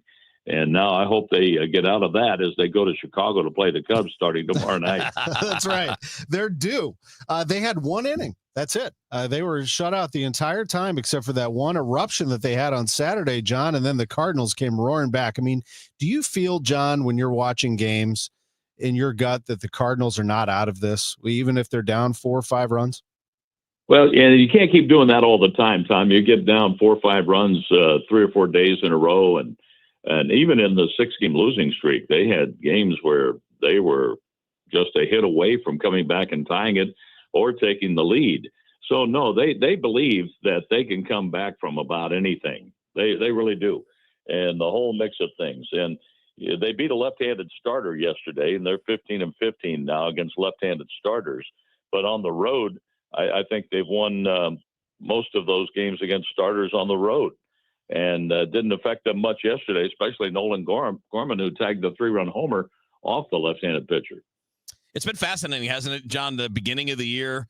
And now I hope they get out of that as they go to Chicago to play the Cubs starting tomorrow night. That's right. They're due. They had one inning. That's it. They were shut out the entire time except for that one eruption that they had on Saturday, John, and then the Cardinals came roaring back. I mean, do you feel, John, when you're watching games in your gut that the Cardinals are not out of this, even if they're down 4 or 5 runs? Well, and you can't keep doing that all the time, Tom. You get down 4 or 5 runs 3 or 4 days in a row. And even in the 6-game losing streak, they had games where they were just a hit away from coming back and tying it or taking the lead. So, no, they believe that they can come back from about anything. They really do. And the whole mix of things. And they beat a left-handed starter yesterday, and they're 15-15 now against left-handed starters. But on the road, I think they've won most of those games against starters on the road. And didn't affect them much yesterday, especially Nolan Gorman, who tagged the 3-run homer off the left-handed pitcher. It's been fascinating, hasn't it, John? The beginning of the year,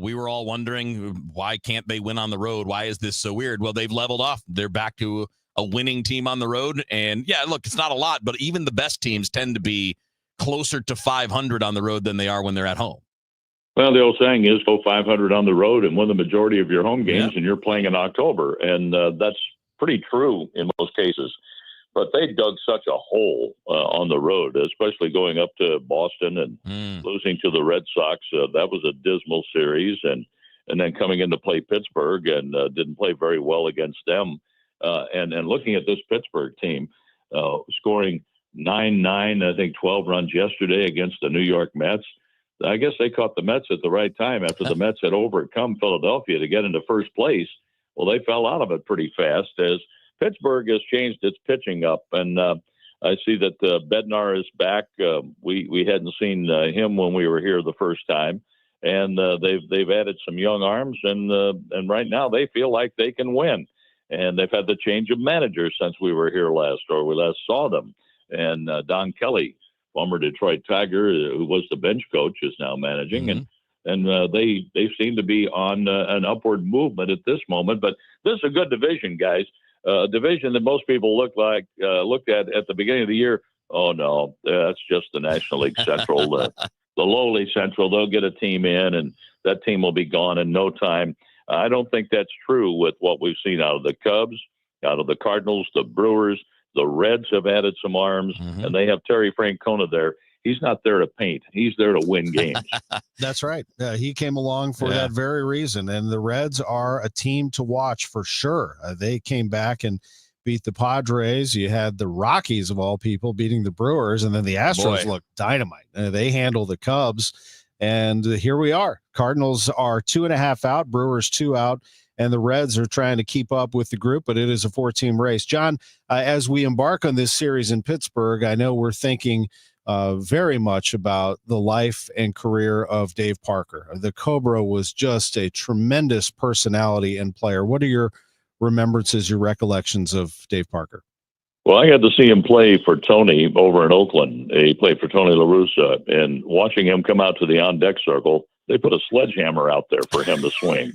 we were all wondering, why can't they win on the road? Why is this so weird? Well, they've leveled off. They're back to a winning team on the road. And yeah, look, it's not a lot, but even the best teams tend to be closer to 500 on the road than they are when they're at home. Well, the old saying is go 500 on the road and win the majority of your home games, and you're playing in October. And that's pretty true in most cases. But they dug such a hole on the road, especially going up to Boston and losing to the Red Sox. That was a dismal series. And then coming in to play Pittsburgh and didn't play very well against them. And looking at this Pittsburgh team, scoring 9-9, I think 12 runs yesterday against the New York Mets. I guess they caught the Mets at the right time after the Mets had overcome Philadelphia to get into first place. Well, they fell out of it pretty fast as Pittsburgh has changed its pitching up. And I see that Bednar is back. We hadn't seen him when we were here the first time. And they've added some young arms. And right now they feel like they can win. And they've had the change of managers since we were here last, or we last saw them. And Don Kelly, former Detroit Tiger, who was the bench coach, is now managing. And they seem to be on an upward movement at this moment. But this is a good division, guys. A division that most people looked at the beginning of the year. Oh, no, that's just the National League Central, the lowly Central. They'll get a team in, and that team will be gone in no time. I don't think that's true with what we've seen out of the Cubs, out of the Cardinals, the Brewers. The Reds have added some arms, and they have Terry Francona there. He's not there to paint. He's there to win games. That's right. He came along for that very reason. And the Reds are a team to watch for sure. They came back and beat the Padres. You had the Rockies, of all people, beating the Brewers. And then the Astros look dynamite. They handle the Cubs. And here we are. Cardinals are 2.5 out, Brewers 2 out. And the Reds are trying to keep up with the group, but it is a 4-team race. John, as we embark on this series in Pittsburgh, I know we're thinking very much about the life and career of Dave Parker. The Cobra was just a tremendous personality and player. What are your remembrances, your recollections of Dave Parker? Well, I got to see him play for Tony over in Oakland. He played for Tony La Russa, and watching him come out to the on-deck circle, they put a sledgehammer out there for him to swing.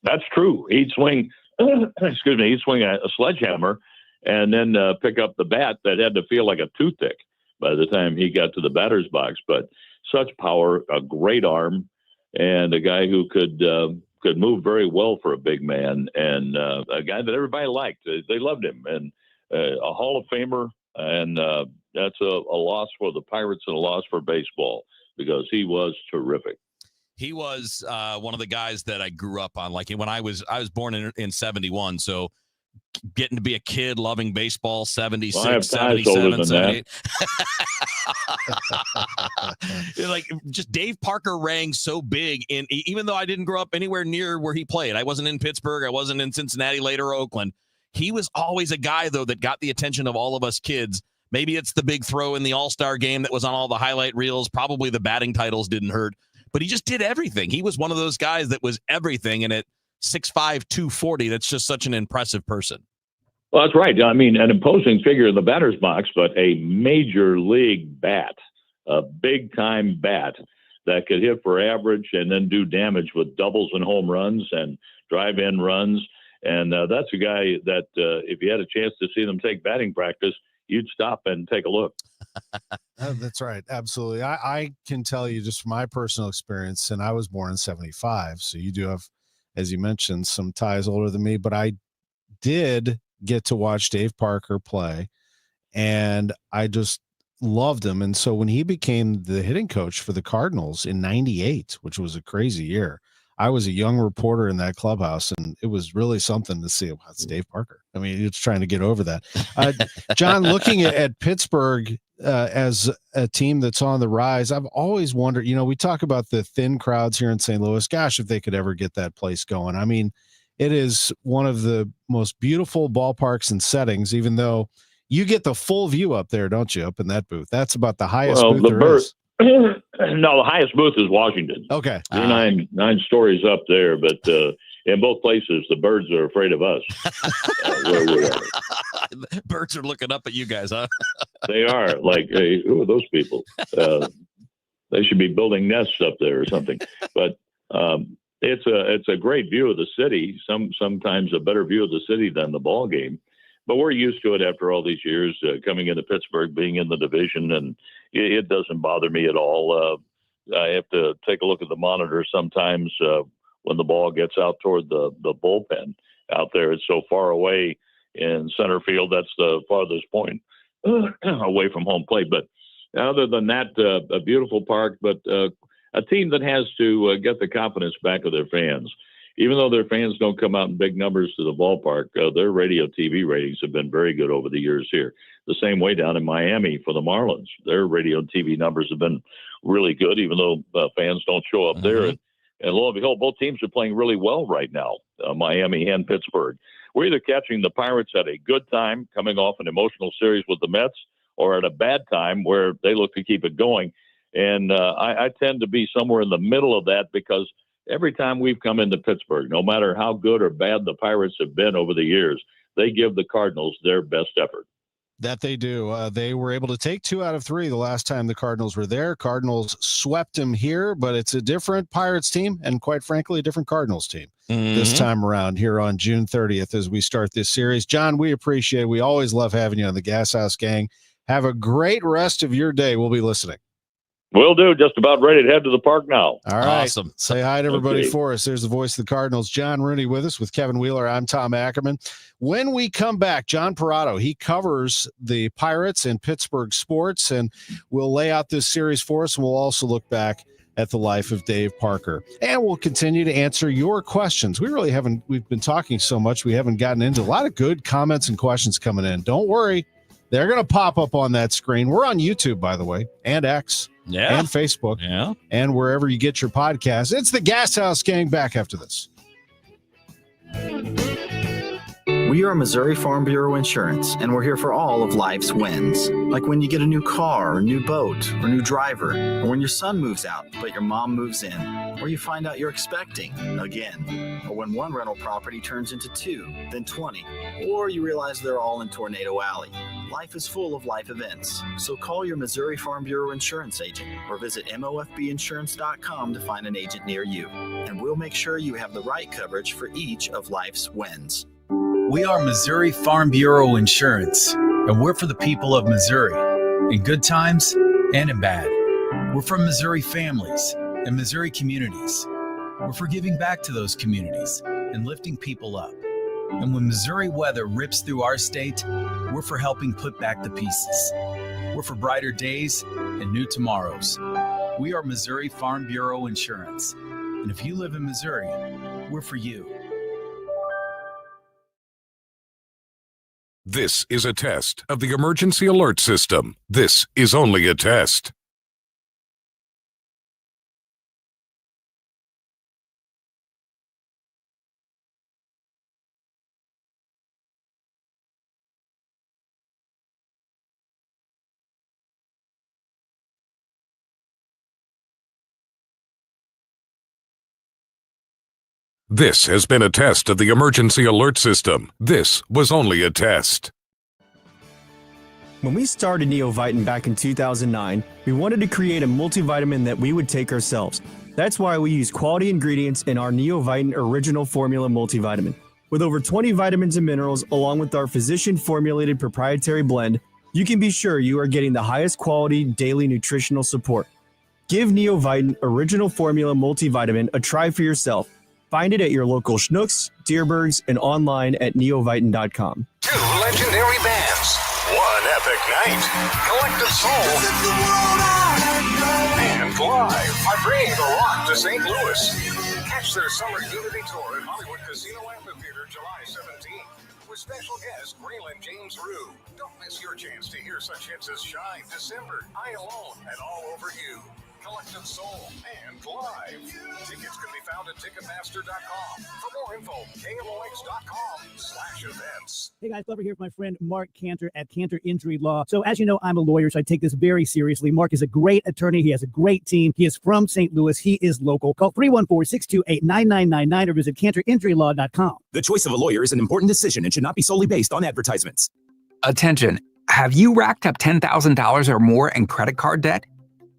That's true. He'd swing, he'd swing a sledgehammer and then pick up the bat that had to feel like a toothpick by the time he got to the batter's box. But such power, a great arm, and a guy who could move very well for a big man, and a guy that everybody liked. They loved him, and a Hall of Famer, and that's a loss for the Pirates and a loss for baseball because he was terrific. He was one of the guys that I grew up on. Like when I was born in 71, so getting to be a kid loving baseball, 76, 77, 78. Like just Dave Parker rang so big, and even though I didn't grow up anywhere near where he played, I wasn't in Pittsburgh, I wasn't in Cincinnati later or Oakland. He was always a guy, though, that got the attention of all of us kids. Maybe it's the big throw in the All-Star game that was on all the highlight reels. Probably the batting titles didn't hurt. But he just did everything. He was one of those guys that was everything. And at 6'5", 240, that's just such an impressive person. Well, that's right. I mean, an imposing figure in the batter's box, but a major league bat, a big-time bat that could hit for average and then do damage with doubles and home runs and drive-in runs. And that's a guy that if you had a chance to see them take batting practice, you'd stop and take a look. That's right. Absolutely. I can tell you just from my personal experience, and I was born in 75. So you do have, as you mentioned, some ties older than me, but I did get to watch Dave Parker play, and I just loved him. And so when he became the hitting coach for the Cardinals in 98, which was a crazy year, I was a young reporter in that clubhouse, and it was really something to see. Wow, it's Dave Parker. I mean, it's trying to get over that. John, looking at Pittsburgh as a team that's on the rise, I've always wondered, we talk about the thin crowds here in St. Louis. Gosh, if they could ever get that place going. I mean, it is one of the most beautiful ballparks and settings, even though you get the full view up there, don't you, up in that booth? That's about the highest booth there is. No, the highest booth is Washington. Okay. We're nine stories up there, but in both places, the birds are afraid of us. Where we are. Birds are looking up at you guys, huh? They are. Like, hey, who are those people? They should be building nests up there or something. But it's a great view of the city, sometimes a better view of the city than the ball game. But we're used to it after all these years, coming into Pittsburgh, being in the division, and it doesn't bother me at all. I have to take a look at the monitor sometimes when the ball gets out toward the bullpen out there. It's so far away in center field. That's the farthest point away from home plate. But other than that, a beautiful park, but a team that has to get the confidence back of their fans. even though their fans don't come out in big numbers to the ballpark, their radio TV ratings have been very good over the years here. The same way down in Miami for the Marlins. Their radio and TV numbers have been really good, even though fans don't show up there. And lo and behold, both teams are playing really well right now, Miami and Pittsburgh. We're either catching the Pirates at a good time, coming off an emotional series with the Mets, or at a bad time where they look to keep it going. And I tend to be somewhere in the middle of that, because every time we've come into Pittsburgh, no matter how good or bad the Pirates have been over the years, they give the Cardinals their best effort. That they do. They were able to take 2 out of 3 the last time the Cardinals were there. Cardinals swept them here, but it's a different Pirates team and, quite frankly, a different Cardinals team this time around here on June 30th as we start this series. John, we appreciate it. We always love having you on the Gashouse Gang. Have a great rest of your day. We'll be listening. Will do. Just about ready to head to the park now. All right. Awesome. Say hi to everybody Okay. for us. There's the voice of the Cardinals, John Rooney, with us with Kevin Wheeler. I'm Tom Ackerman. When we come back, John Parado, he covers the Pirates and Pittsburgh sports, and we'll lay out this series for us, and we'll also look back at the life of Dave Parker. And we'll continue to answer your questions. We've been talking so much, we haven't gotten into a lot of good comments and questions coming in. Don't worry. They're going to pop up on that screen. We're on YouTube, by the way, and X. Yeah. And Facebook. Yeah. And wherever you get your podcasts. It's the Gashouse Gang. Back after this. We are Missouri Farm Bureau Insurance, and we're here for all of life's wins. Like when you get a new car, or new boat, or new driver, or when your son moves out, but your mom moves in, or you find out you're expecting again, or when one rental property turns into 2, then 20, or you realize they're all in Tornado Alley. Life is full of life events, so call your Missouri Farm Bureau Insurance agent or visit mofbinsurance.com to find an agent near you, and we'll make sure you have the right coverage for each of life's wins. We are Missouri Farm Bureau Insurance, and we're for the people of Missouri, in good times and in bad. We're from Missouri families and Missouri communities. We're for giving back to those communities and lifting people up. And when Missouri weather rips through our state, we're for helping put back the pieces. We're for brighter days and new tomorrows. We are Missouri Farm Bureau Insurance. And if you live in Missouri, we're for you. This is a test of the emergency alert system. This is only a test. This has been a test of the emergency alert system. This was only a test. When we started Neoviten back in 2009, we wanted to create a multivitamin that we would take ourselves. That's why we use quality ingredients in our Neoviten Original Formula multivitamin. With over 20 vitamins and minerals, along with our physician-formulated proprietary blend, you can be sure you are getting the highest quality daily nutritional support. Give Neoviten Original Formula multivitamin a try for yourself. Find it at your local Schnucks, Deerbergs, and online at neoviten.com. 2 legendary bands, 1 epic night, Collective Soul, and Live are bringing the rock to St. Louis. Catch their summer unity tour at Hollywood Casino Amphitheater July 17th with special guest Graylin James Rue. Don't miss your chance to hear such hits as Shine, December, I Alone, and All Over You. Collective Soul and Live. Tickets can be found at Ticketmaster.com. For more info, KMOX.com/events. Hey guys, Glover here with my friend Mark Cantor at Cantor Injury Law. So as you know, I'm a lawyer, so I take this very seriously. Mark is a great attorney. He has a great team. He is from St. Louis. He is local. Call 314-628-9999 or visit CantorInjuryLaw.com. The choice of a lawyer is an important decision and should not be solely based on advertisements. Attention. Have you racked up $10,000 or more in credit card debt?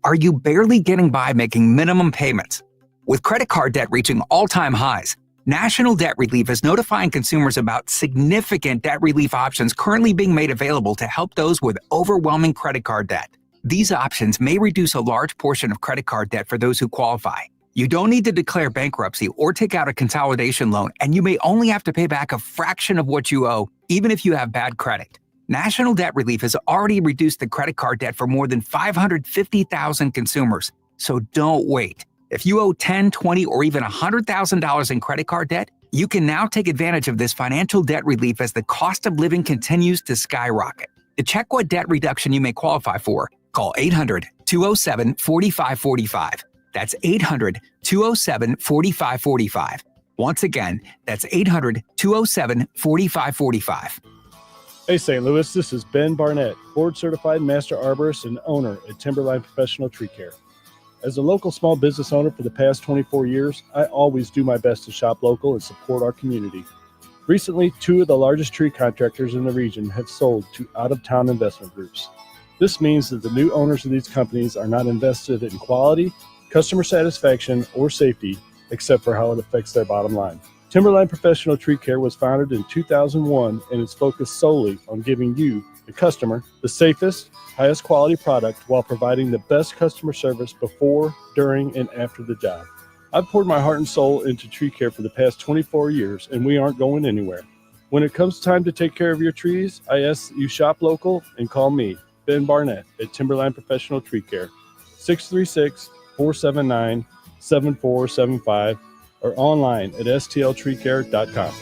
Are you barely getting by making minimum payments? With credit card debt reaching all-time highs, National Debt Relief is notifying consumers about significant debt relief options currently being made available to help those with overwhelming credit card debt. These options may reduce a large portion of credit card debt for those who qualify. You don't need to declare bankruptcy or take out a consolidation loan, and you may only have to pay back a fraction of what you owe, even if you have bad credit. National Debt Relief has already reduced the credit card debt for more than 550,000 consumers. So don't wait. If you owe $10, $20, or even $100,000 in credit card debt, you can now take advantage of this financial debt relief as the cost of living continues to skyrocket. To check what debt reduction you may qualify for, call 800-207-4545. That's 800-207-4545. Once again, that's 800-207-4545. Hey, St. Louis, this is Ben Barnett, board-certified master arborist and owner at Timberline Professional Tree Care. As a local small business owner for the past 24 years, I always do my best to shop local and support our community. Recently, 2 of the largest tree contractors in the region have sold to out-of-town investment groups. This means that the new owners of these companies are not invested in quality, customer satisfaction, or safety, except for how it affects their bottom line. Timberline Professional Tree Care was founded in 2001 and is focused solely on giving you, the customer, the safest, highest quality product while providing the best customer service before, during, and after the job. I've poured my heart and soul into tree care for the past 24 years, and we aren't going anywhere. When it comes time to take care of your trees, I ask that you shop local and call me, Ben Barnett, at Timberline Professional Tree Care, 636-479-7475, or online at stltreecare.com.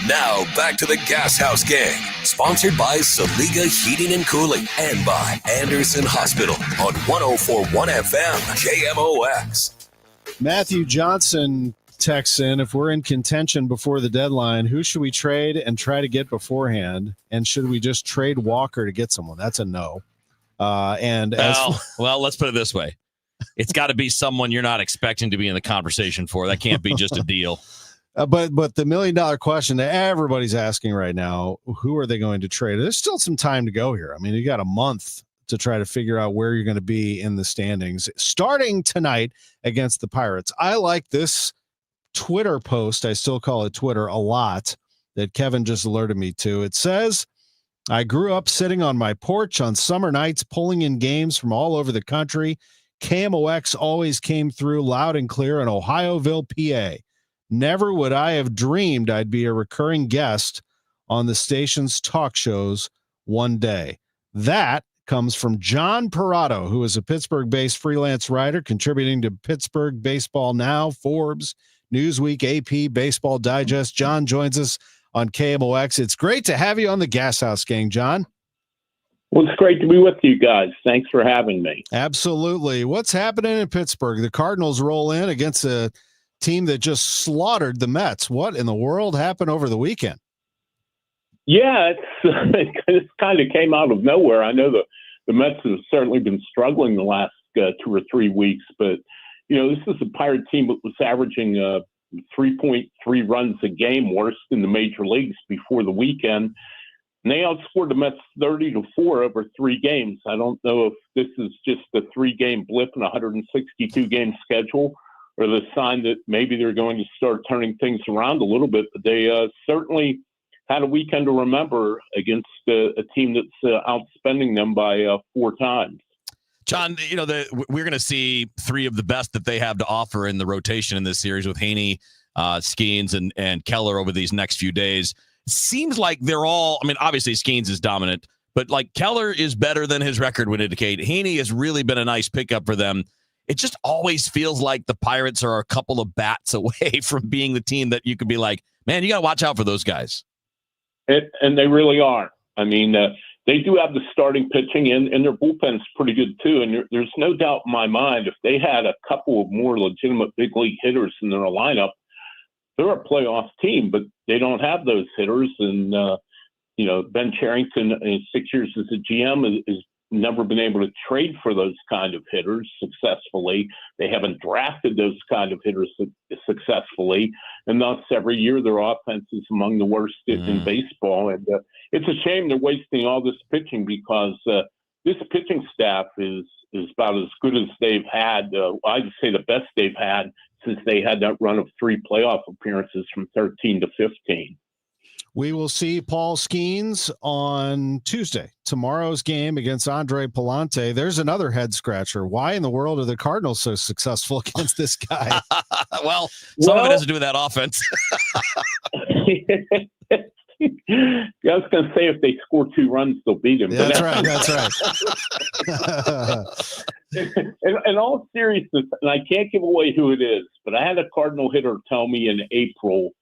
Now back to the Gashouse Gang, sponsored by Saliga Heating and Cooling and by Anderson Hospital on 104.1 FM KMOX. Matthew Johnson texts in, if we're in contention before the deadline, who should we trade and try to get beforehand? And should we just trade Walker to get someone? That's a no. Well, let's put it this way. It's got to be someone you're not expecting to be in the conversation for. That can't be just a deal. But the $1 million question that everybody's asking right now, who are they going to trade? There's still some time to go here. I mean, you got a month to try to figure out where you're going to be in the standings. Starting tonight against the Pirates. I like this Twitter post, I still call it Twitter, a lot, that Kevin just alerted me to. It says, I grew up sitting on my porch on summer nights, pulling in games from all over the country. KMOX always came through loud and clear in Ohioville, PA. Never would I have dreamed I'd be a recurring guest on the station's talk shows one day. That comes from John Parado, who is a Pittsburgh-based freelance writer contributing to Pittsburgh Baseball Now, Forbes, Newsweek, AP, Baseball Digest. John joins us on KMOX. It's great to have you on the Gashouse Gang, John. Well, it's great to be with you guys. Thanks for having me. Absolutely. What's happening in Pittsburgh? The Cardinals roll in against a team that just slaughtered the Mets. What in the world happened over the weekend? Yeah, it kind of came out of nowhere. I know the Mets have certainly been struggling the last 2 or 3 weeks, but this is a Pirate team that was averaging 3.3 runs a game, worse than the major leagues before the weekend. And they outscored the Mets 30-4 over 3 games. I don't know if this is just a 3-game blip in a 162-game schedule, or the sign that maybe they're going to start turning things around a little bit. But they certainly had a weekend to remember against a team that's outspending them by 4 times. John, we're going to see 3 of the best that they have to offer in the rotation in this series with Haney, Skeens, and Keller over these next few days. Seems like they're all, obviously Skeens is dominant, but like Keller is better than his record would indicate. Haney has really been a nice pickup for them. It just always feels like the Pirates are a couple of bats away from being the team that you could be like, man, you got to watch out for those guys. And they really are. They do have the starting pitching, and their bullpen's pretty good too. And there's no doubt in my mind, if they had a couple of more legitimate big league hitters in their lineup, they're a playoff team, but they don't have those hitters. And, Ben Cherington, in 6 years as a GM, has never been able to trade for those kind of hitters successfully. They haven't drafted those kind of hitters successfully. And thus, every year, their offense is among the worst in baseball. And it's a shame they're wasting all this pitching, because this pitching staff is about as good as they've had. I'd say the best they've had since they had that run of 3 playoff appearances from 13 to 15. We will see Paul Skeens on Tuesday, tomorrow's game against Andre Palante. There's another head scratcher. Why in the world are the Cardinals so successful against this guy? Well, some of it has to do with that offense. I was going to say if they score 2 runs, they'll beat him. Yeah, that's right. In all seriousness, and I can't give away who it is, but I had a Cardinal hitter tell me in April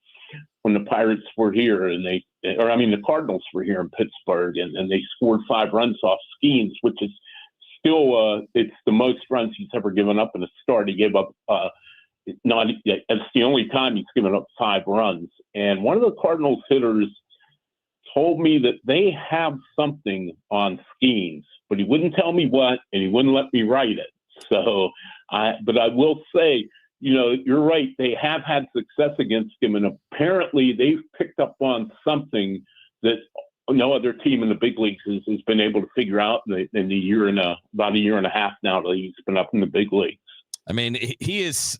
when the Pirates were here, the Cardinals were here in Pittsburgh, and they scored 5 runs off Skeens, which is still it's the most runs he's ever given up in a start. He gave up it's the only time he's given up 5 runs. And one of the Cardinals hitters told me that they have something on Skeens, but he wouldn't tell me what, and he wouldn't let me write it. So, but I will say, you're right. They have had success against him, and apparently they've picked up on something that no other team in the big leagues has been able to figure out in about a year and a half now that he's been up in the big leagues. I mean, he is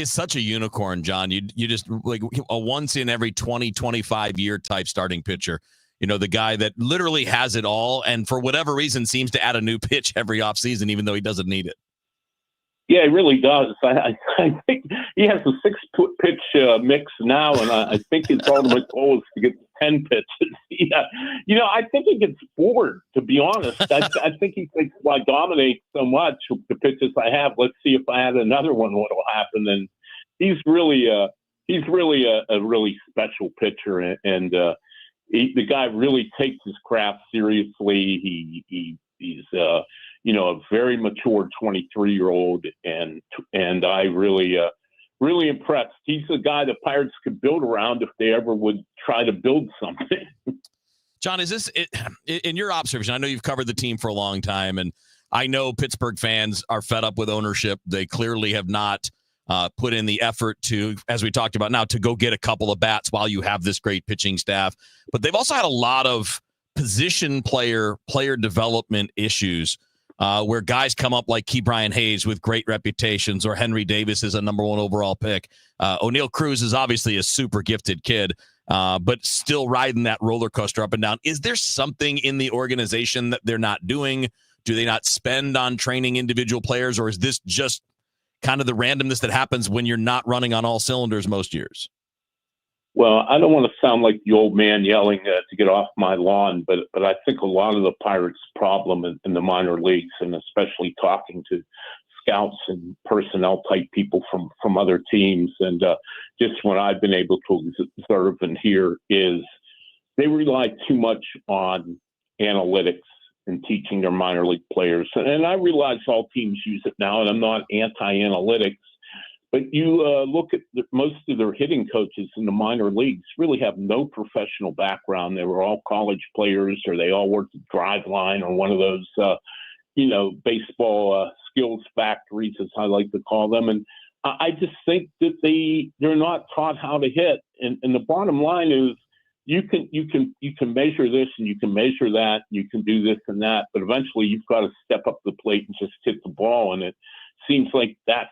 such a unicorn, John. You just like a once in every 20, 25 year type starting pitcher. The guy that literally has it all, and for whatever reason seems to add a new pitch every offseason, even though he doesn't need it. Yeah, he really does. I think he has a 6-pitch mix now, and I think his ultimate goal is to get 10 pitches. Yeah. I think he gets bored, to be honest. I think he thinks, well, I dominate so much with the pitches I have. Let's see if I add another one, what will happen. And he's really a really special pitcher, and the guy really takes his craft seriously. He's a very mature 23-year-old, and I really impressed. He's the guy the Pirates could build around if they ever would try to build something. John, is this in your observation? I know you've covered the team for a long time, and I know Pittsburgh fans are fed up with ownership. They clearly have not put in the effort to, as we talked about now, to go get a couple of bats while you have this great pitching staff. But they've also had a lot of position player development issues where guys come up like Ke'Bryan Hayes with great reputations, or Henry Davis is a number 1 overall pick. O'Neal Cruz is obviously a super gifted kid, but still riding that roller coaster up and down. Is there something in the organization that they're not doing? Do they not spend on training individual players, or is this just kind of the randomness that happens when you're not running on all cylinders most years? Well, I don't want to sound like the old man yelling to get off my lawn, but I think a lot of the Pirates' problem in the minor leagues, and especially talking to scouts and personnel type people from other teams, and just what I've been able to observe and hear, is they rely too much on analytics and teaching their minor league players. And I realize all teams use it now, and I'm not anti-analytics. But you look at most of their hitting coaches in the minor leagues really have no professional background. They were all college players, or they all worked at Driveline or one of those, baseball skills factories, as I like to call them. And I just think that they're not taught how to hit. And the bottom line is, you can measure this and you can measure that. You can do this and that, but eventually you've got to step up the plate and just hit the ball. And it seems like that's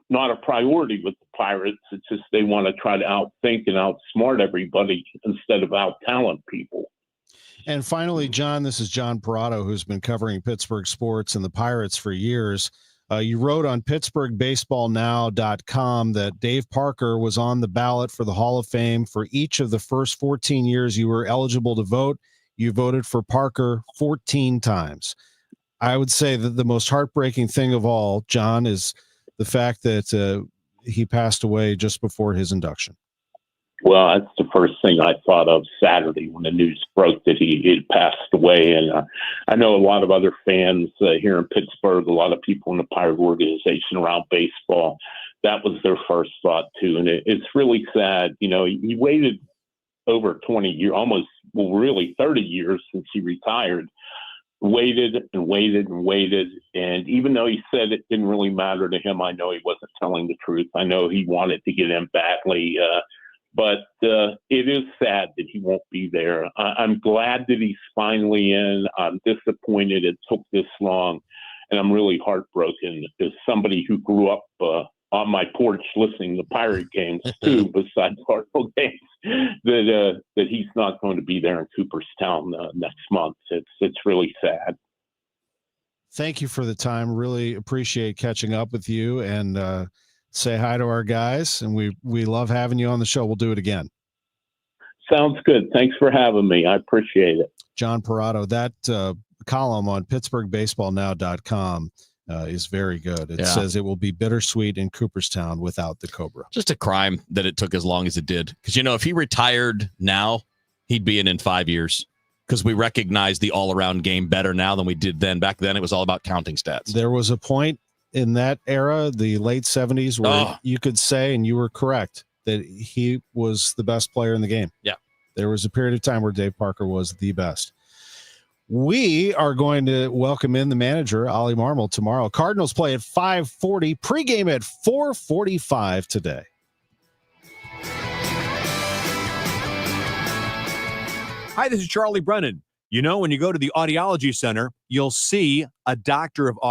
not a priority with the Pirates. It's just they want to try to outthink and outsmart everybody instead of out-talent people. And finally, John, this is John Parado, who's been covering Pittsburgh sports and the Pirates for years. You wrote on PittsburghBaseballNow.com that Dave Parker was on the ballot for the Hall of Fame for each of the first 14 years you were eligible to vote. You voted for Parker 14 times. I would say that the most heartbreaking thing of all, John, is the fact that he passed away just before his induction. Well, that's the first thing I thought of Saturday when the news broke that he had passed away. And I know a lot of other fans here in Pittsburgh, a lot of people in the Pirate organization around baseball, that was their first thought too. And it's really sad. He waited over 20 years, almost, really 30 years since he retired. Waited and waited and waited. And even though he said it didn't really matter to him, I know he wasn't telling the truth. I know he wanted to get in badly. But it is sad that he won't be there. I'm glad that he's finally in. I'm disappointed it took this long. And I'm really heartbroken as somebody who grew up on my porch listening to Pirate games too, besides Cardinal games, that he's not going to be there in Cooperstown next month. It's really sad. Thank you for the time. Really appreciate catching up with you, and say hi to our guys. And we love having you on the show. We'll do it again. Sounds good. Thanks for having me. I appreciate it. John Parado, that column on PittsburghBaseballNow.com is very good. It Yeah. says it will be bittersweet in Cooperstown without the Cobra. Just a crime that it took as long as it did. Because, if he retired now, he'd be in 5 years. Because we recognize the all-around game better now than we did then. Back then, it was all about counting stats. There was a point in that era, the late 70s, where you could say, and you were correct, that he was the best player in the game. Yeah. There was a period of time where Dave Parker was the best. We are going to welcome in the manager, Ollie Marmol, tomorrow. Cardinals play at 5:40, pregame at 4:45 today. Hi, this is Charlie Brennan. When you go to the Audiology Center, you'll see a doctor of